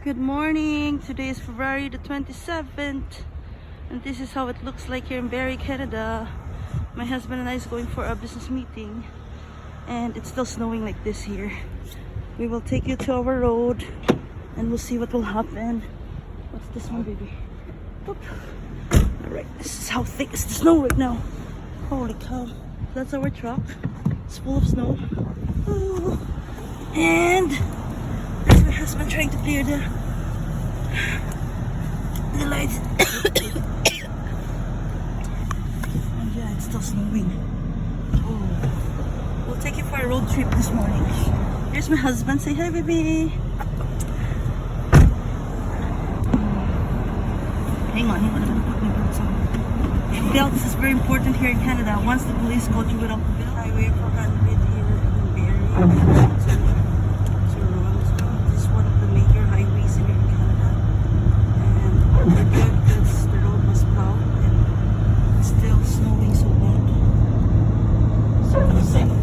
Good morning. Today is February the 27th and this is how it looks like here in Barrie, Canada. My husband and I is going for a business meeting and it's still snowing like this here. We will take you to our road and we'll see what will happen. What's this one, baby? Alright, this is how thick is the snow right now. Holy cow. That's our truck. It's full of snow. Oh. And there's my husband trying to clear the lights. And yeah, it's still snowing. Oh. We'll take you for a road trip this morning. Here's my husband. Say hi, baby. Hang on, I'm gonna put my boots on. Belts is very important here in Canada. Once the police caught you without the belt, highway 400 here in Barrie. This is one of the major highways here in Canada. And we're good because the road was plowed and it's still snowing so bad. So safe.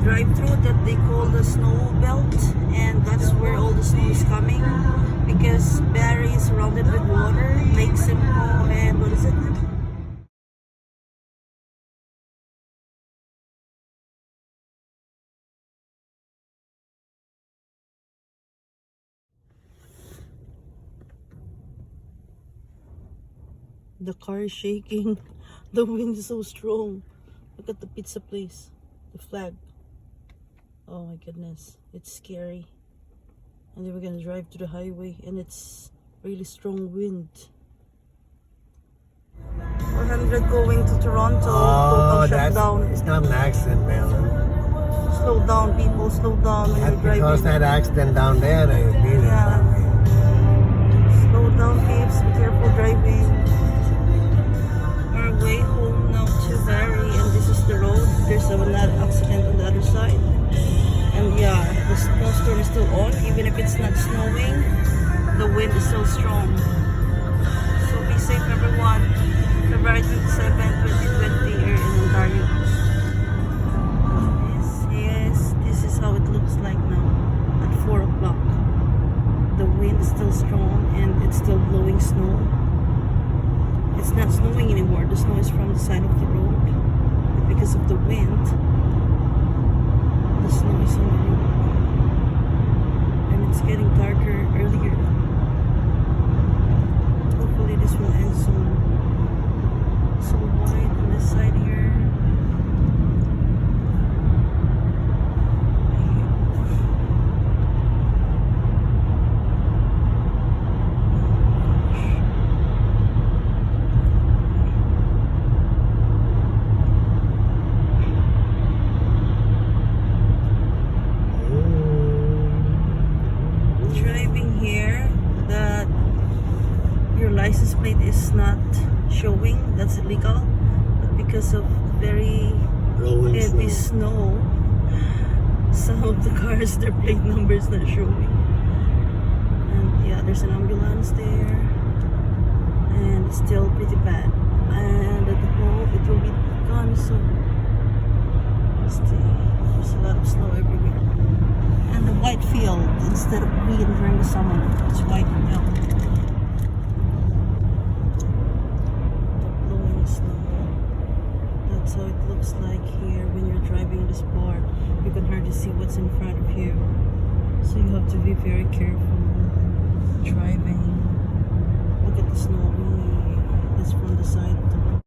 Drive-through that they call the snow belt, and that's where all the snow is coming because Barrie is surrounded with water, Lake Simcoe, and what is it? The car is shaking. The wind is so strong. Look at the pizza place, the flag. Oh my goodness, it's scary. And then we're gonna drive to the highway and it's really strong wind. 400 going to Toronto. Oh, shutdown. It's not an accident, man. Slow down, people, slow down when you're driving. Because that accident down there, they beat yeah. Slow down, peeps. Be careful driving. Our way home now to Barrie, and this is the road. There's another accident on the other side. And yeah, the snowstorm is still on. Even if it's not snowing, the wind is still strong. So be safe, everyone. February 27, 2020 here in Ontario. This is how it looks like now at 4 o'clock. The wind is still strong and it's still blowing snow. It's not snowing anymore. The snow is from the side of the road. But because of the wind, the snow is on the road. And it's getting darker earlier. Hopefully this will end soon. So white on this side here. License plate is not showing, that's illegal, but because of very heavy snow, some of the cars, their plate number is not showing. And yeah, there's an ambulance there and it's still pretty bad, and at the home it will be gone soon. There's a lot of snow everywhere, and the white field instead of green during the summer, it's white now. That's how it looks like here when you're driving this part. You can hardly see what's in front of you. So you have to be very careful driving. Look at the snow. That's from the side of the road.